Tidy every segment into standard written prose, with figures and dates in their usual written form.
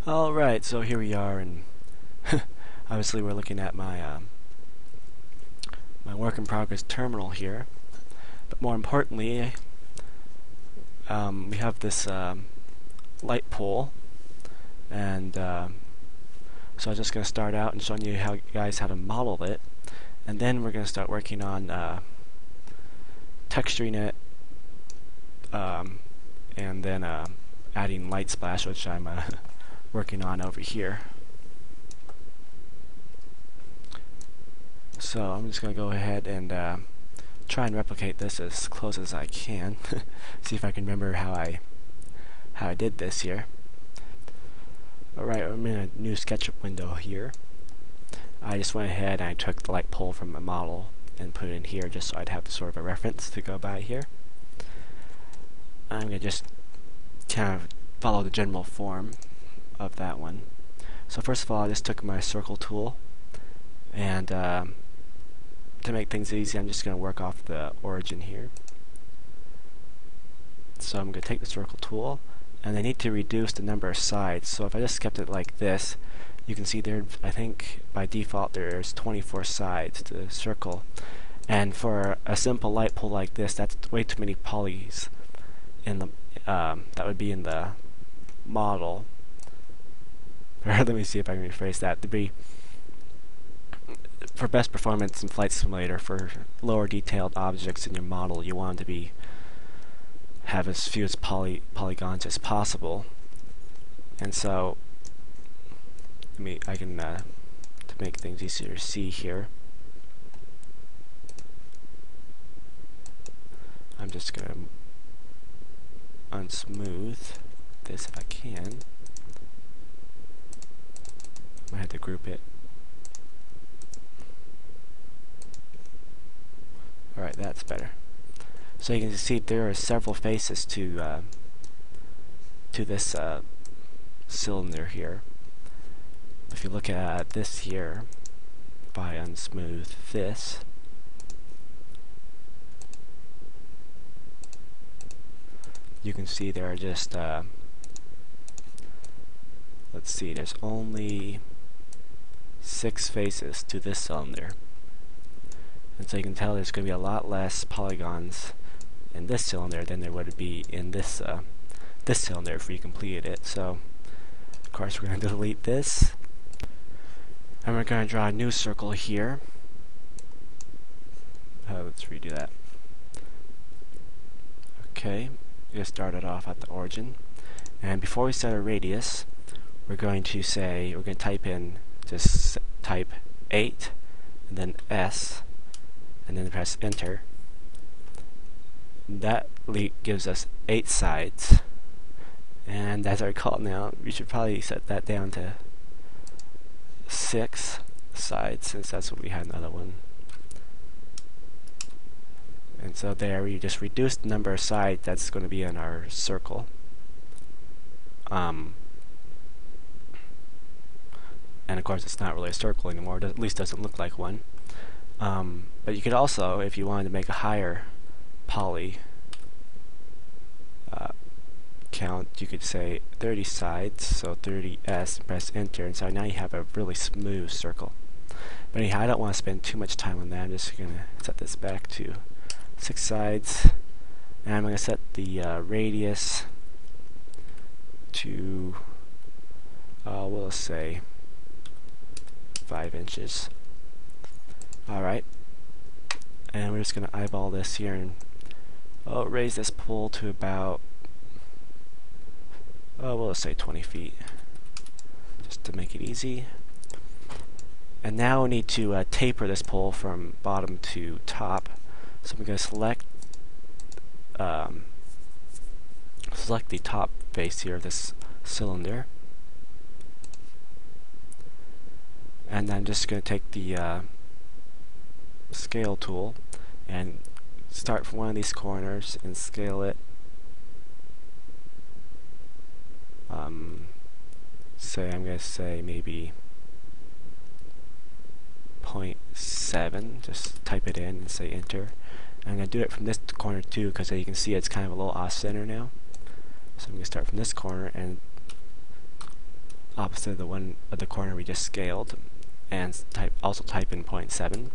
Alright, so here we are, and obviously we're looking at my my work in progress terminal here. But more importantly, we have this light pole, and so I'm just going to start out and showing you guys how to model it, and then we're going to start working on texturing it, and then adding light splash, which I'm working on over here. So I'm just going to go ahead and try and replicate this as close as I can. See if I can remember how I did this here. Alright, I'm in a new SketchUp window here. I just went ahead and I took the light pole from my model and put it in here just so I'd have sort of a reference to go by here. I'm going to just kind of follow the general form of that one. So first of all, I just took my circle tool, and to make things easy, I'm just going to work off the origin here. So I'm going to take the circle tool, and I need to reduce the number of sides. So if I just kept it like this, you can see there, I think by default there's 24 sides to the circle, and for a simple light pole like this, that's way too many polys in the that would be in the model. Let me see if I can rephrase that. To be for best performance in Flight Simulator, for lower detailed objects in your model, you want them to have as few polygons as possible. And so, I can to make things easier to see here, I'm just gonna unsmooth this if I can. I had to group it. Alright, that's better. So you can see there are several faces to this cylinder here. If you look at this here, if I unsmooth this, you can see there are just let's see, there's only 6 faces to this cylinder, and so you can tell there's going to be a lot less polygons in this cylinder than there would be in this this cylinder if we completed it. So of course we're going to delete this, and we're going to draw a new circle here. Let's redo that. Okay, we started off at the origin, and before we set a radius, we're going to type in, just type 8 and then S and then press enter. That gives us 8 sides, and as I recall now, we should probably set that down to 6 sides, since that's what we had another one. And so there we just reduced the number of sides that's going to be in our circle. And of course it's not really a circle anymore, at least doesn't look like one. But you could also, if you wanted to make a higher poly count, you could say 30 sides, so 30S, and press enter, and so now you have a really smooth circle. But anyhow, I don't want to spend too much time on that. I'm just going to set this back to 6 sides, and I'm going to set the radius to we'll say 5 inches. Alright, and we're just going to eyeball this here and raise this pole to about we'll say 20 feet, just to make it easy. And now we need to taper this pole from bottom to top. So I'm going to select the top face here of this cylinder, and I'm just going to take the scale tool and start from one of these corners and scale it. I'm going to say maybe 0.7. Just type it in and say enter. I'm going to do it from this corner too, because you can see it's kind of a little off center now. So I'm going to start from this corner and opposite of the one of the corner we just scaled, and also type in 0.7.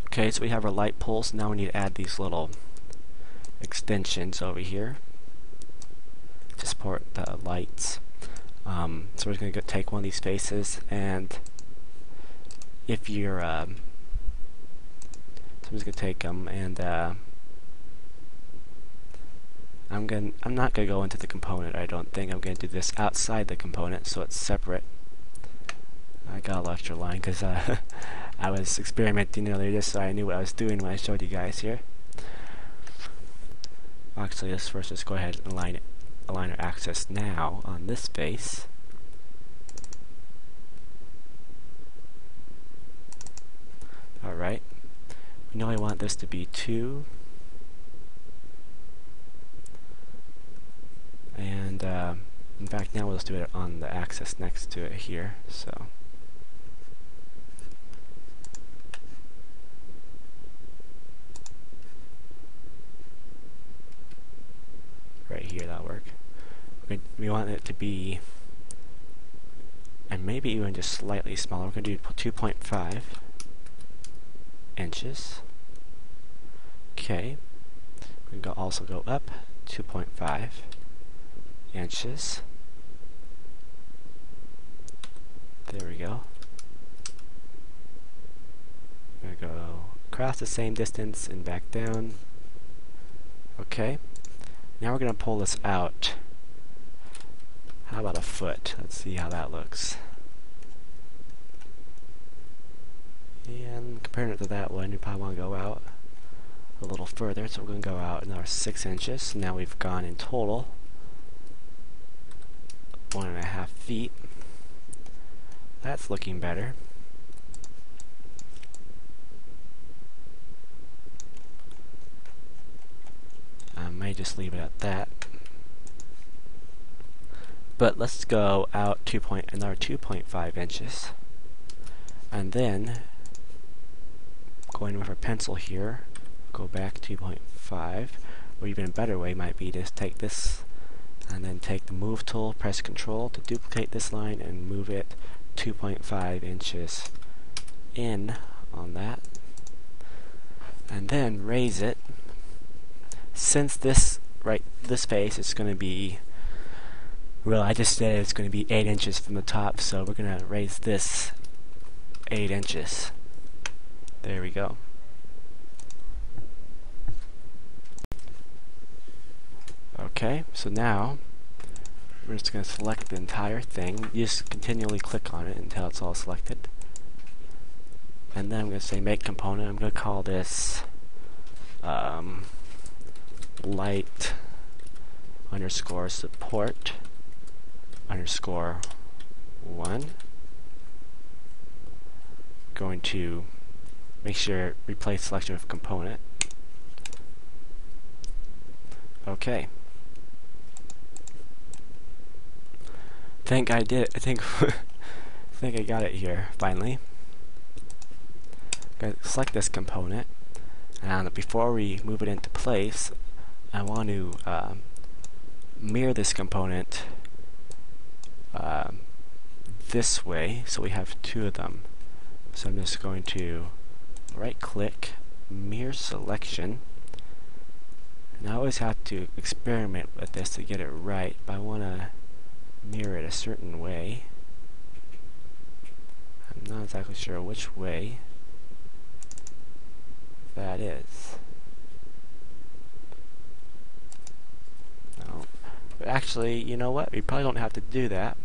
Okay, so we have our light pulse. Now we need to add these little extensions over here to support the lights. So we're going to take one of these faces, and if you're so I'm just going to take them, and I'm not going to go into the component. I don't think I'm going to do this outside the component, so it's separate. I got a lecture line because I was experimenting earlier, just so I knew what I was doing when I showed you guys here. Actually, let's first just go ahead and align our axis now on this face. Alright. We know I want this to be 2. And in fact, now we'll just do it on the axis next to it here. So right here, that'll work. We want it to be, and maybe even just slightly smaller. We're going to do 2.5 inches. Okay. We can also go up 2.5 inches. There we go. We're going to go across the same distance and back down. Okay. Now we're going to pull this out. How about a foot? Let's see how that looks. And comparing it to that one, you probably want to go out a little further. So we're going to go out another 6 inches. Now we've gone in total 1.5 feet. That's looking better. I may just leave it at that. But let's go out another 2.5 inches. And then, going with our pencil here, go back 2.5. Or even a better way might be just take this and then take the move tool, press Control to duplicate this line and move it 2.5 inches in on that. And then raise it. Since this face is going to be, well, I just said it's going to be 8 inches from the top, so we're going to raise this 8 inches. There we go. Okay, so now we're just going to select the entire thing. You just continually click on it until it's all selected. And then I'm going to say Make Component. I'm going to call this light underscore support underscore 1. Going to make sure replace selection with component. Okay. I think I did. I think I got it here finally. Okay, select this component, and before we move it into place, I want to mirror this component this way, so we have 2 of them. So I'm just going to right click, mirror selection, and I always have to experiment with this to get it right, but I want to mirror it a certain way. I'm not exactly sure which way that is. No. But actually, you know what? We probably don't have to do that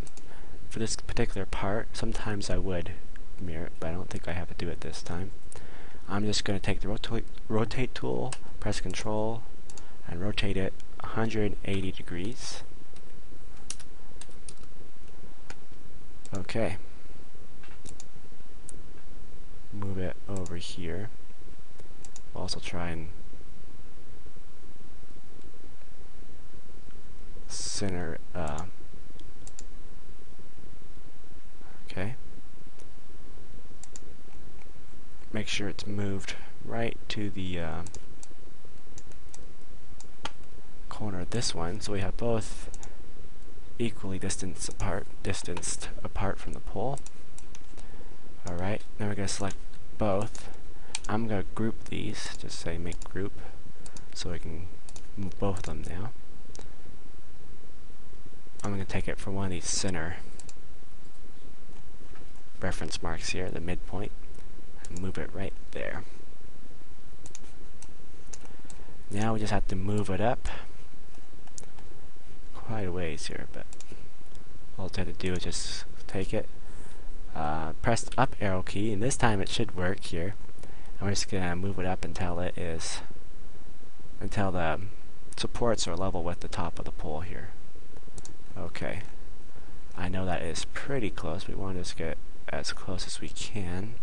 for this particular part. Sometimes I would mirror it, but I don't think I have to do it this time. I'm just going to take the rotate tool, press Control, and rotate it 180 degrees. Okay. Move it over here. We'll also try and center. Okay. Make sure it's moved right to the corner this one, so we have both equally distanced apart from the pole. Alright, now we're going to select both. I'm going to group these, just say make group, so we can move both of them now. I'm going to take it from one of these center reference marks here, the midpoint, and move it right there. Now we just have to move it up quite a ways here, but all I have to do is just take it, press the up arrow key, and this time it should work here. And we're just gonna move it up until the supports are level with the top of the pole here. Okay, I know that is pretty close. We want to just get as close as we can.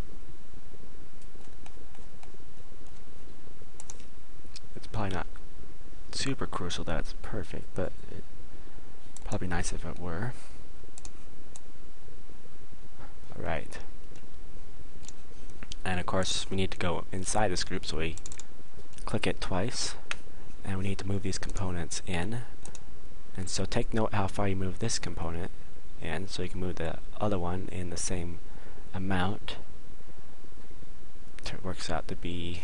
It's probably not super crucial that it's perfect, but it'd probably be nice if it were. Alright. And of course we need to go inside this group, so we click it twice, and we need to move these components in. And so take note how far you move this component in, so you can move the other one in the same amount. It works out to be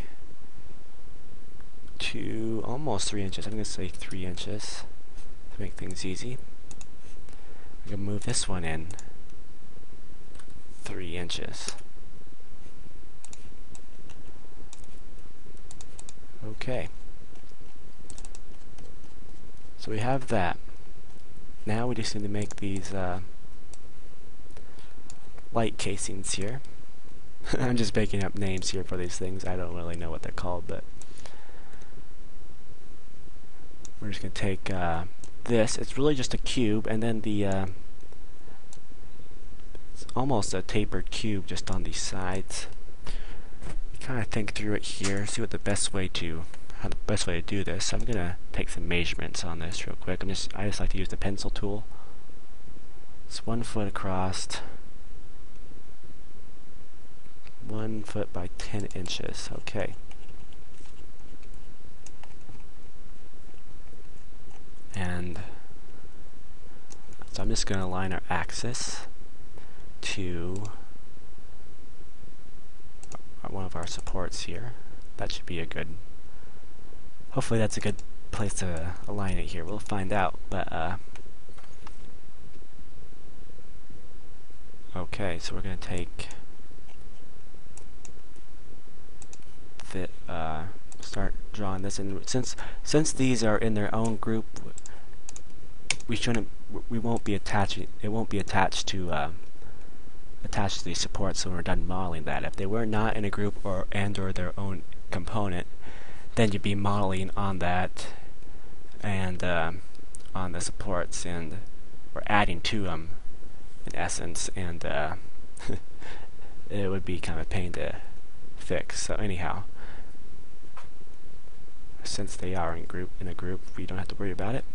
almost 3 inches. I'm going to say 3 inches to make things easy. I'm going to move this one in 3 inches. Okay. So we have that. Now we just need to make these light casings here. I'm just making up names here for these things. I don't really know what they're called, but we're just going to take this. It's really just a cube, and then the it's almost a tapered cube just on these sides. Kind of think through it here, see what the best way to do this. So I'm gonna take some measurements on this real quick. I just like to use the pencil tool. It's 1 foot across, 1 foot by 10 inches. Okay. And so I'm just gonna align our axis to one of our supports here. That should be a good, hopefully that's a good place to align it here. We'll find out, but okay, so we're going to take the start drawing this, and since these are in their own group, we won't be attaching, it won't be attached to these supports when we're done modeling that. If they were not in a group or their own component, then you'd be modeling on that and on the supports, and we're adding to them in essence, and it would be kind of a pain to fix. So anyhow, since they are in a group, we don't have to worry about it.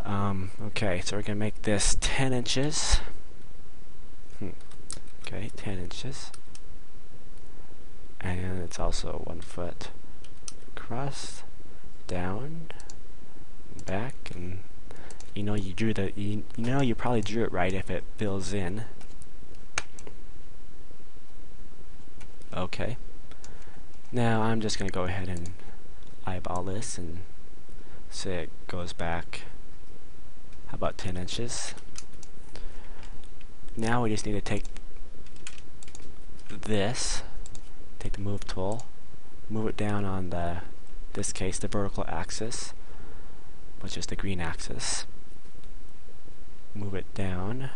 Okay, so we're gonna make this 10 inches. Okay, 10 inches. And it's also 1 foot across, down, back, and you know you drew the you know you probably drew it right if it fills in. Okay. Now I'm just gonna go ahead and eyeball this and say it goes back, how about 10 inches. Now we just need to take this, take the move tool, move it down on this case, the vertical axis, which is the green axis. Move it down.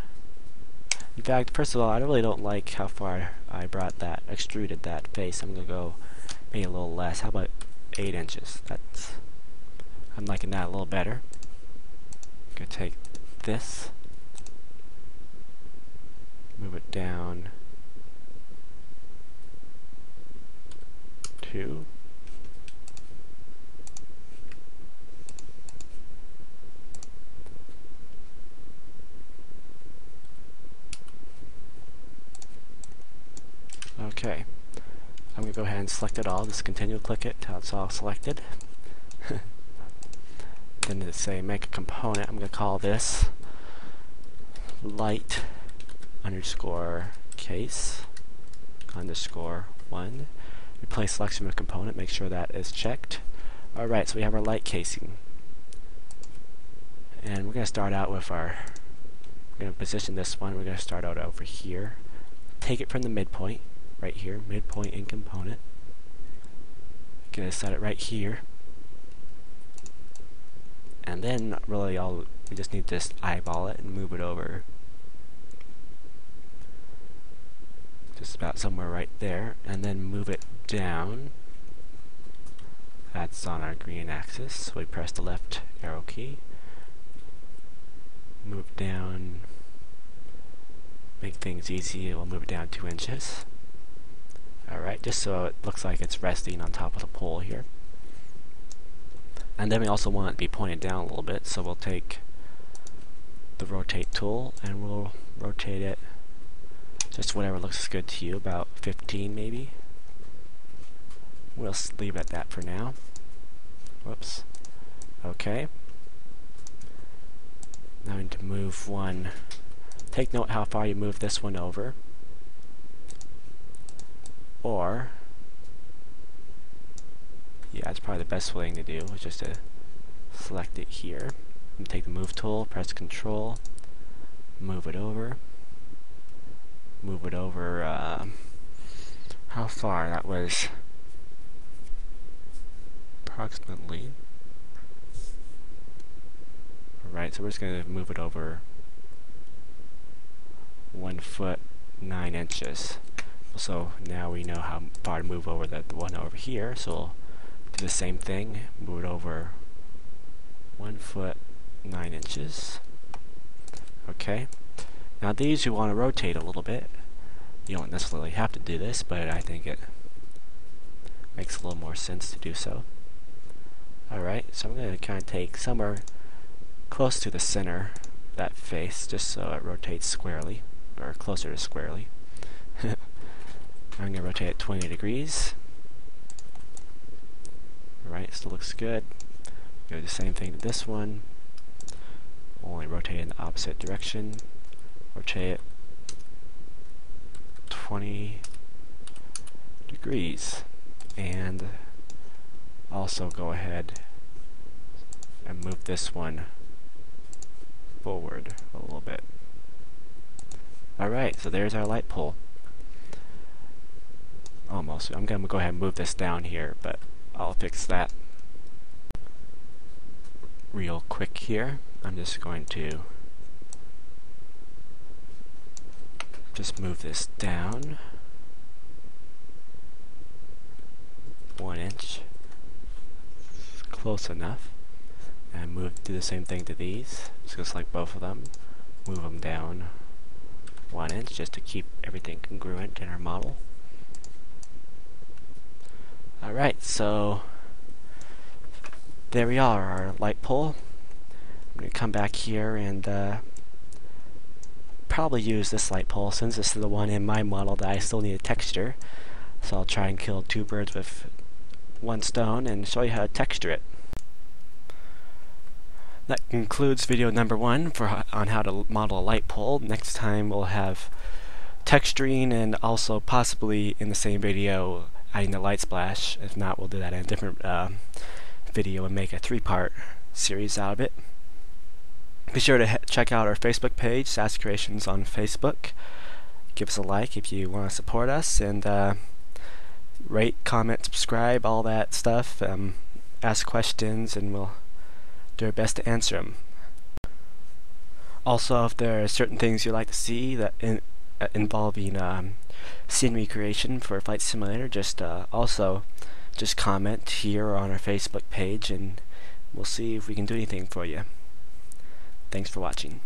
In fact, first of all, I really don't like how far I extruded that face. I'm gonna go maybe a little less. How about 8 inches? I'm liking that a little better. I'm gonna take this, move it down to okay. I'm going to go ahead and select it all. Just continue to click it until it's all selected. then to say make a component, I'm going to call this light underscore case underscore 1. Replace selection with component, make sure that is checked. Alright, so we have our light casing. And we're going to start out with we're going to position this one, we're going to start out over here. Take it from the midpoint, right here, midpoint in component. Going to set it right here. And then really we just need to just eyeball it and move it over. Just about somewhere right there, and then move it down. That's on our green axis, so we press the left arrow key. Move down, make things easy, we'll move it down 2 inches. Alright, just so it looks like it's resting on top of the pole here. And then we also want it to be pointed down a little bit, so we'll take the rotate tool and we'll rotate it just whatever looks good to you, about 15 maybe. We'll leave it at that for now. Whoops. Okay. Now we need to move one. Take note how far you move this one over. Or, yeah, that's probably the best thing to do, is just to select it here. And take the move tool, press Control, move it over. Move it over, how far? That was approximately. Alright, so we're just going to move it over 1 foot 9 inches. So now we know how far to move over the one over here, so we'll do the same thing, move it over 1 foot 9 inches. Okay. Now these you want to rotate a little bit. You don't necessarily have to do this, but I think it makes a little more sense to do so. Alright, so I'm going to kind of take somewhere close to the center of that face, just so it rotates squarely, or closer to squarely. I'm going to rotate it 20 degrees. Alright, still looks good. Do the same thing to this one, only rotate in the opposite direction. Rotate it 20 degrees, and also go ahead and move this one forward a little bit. Alright, so there's our light pole. Almost. I'm going to go ahead and move this down here, but I'll fix that real quick here. I'm just going to just move this down 1 inch, close enough, and do the same thing to these. Just select both of them, move them down 1 inch just to keep everything congruent in our model. Alright, so there we are, our light pole. I'm going to come back here and probably use this light pole, since this is the one in my model that I still need a texture. So I'll try and kill 2 birds with 1 stone and show you how to texture it. That concludes video number 1 on how to model a light pole. Next time we'll have texturing and also possibly in the same video adding the light splash. If not, we'll do that in a different video and make a 3-part series out of it. Be sure to check out our Facebook page, SAS Creations on Facebook. Give us a like if you want to support us, and rate, comment, subscribe, all that stuff. Ask questions, and we'll do our best to answer them. Also, if there are certain things you'd like to see that involving scene recreation for Flight Simulator, just comment here on our Facebook page, and we'll see if we can do anything for you. Thanks for watching.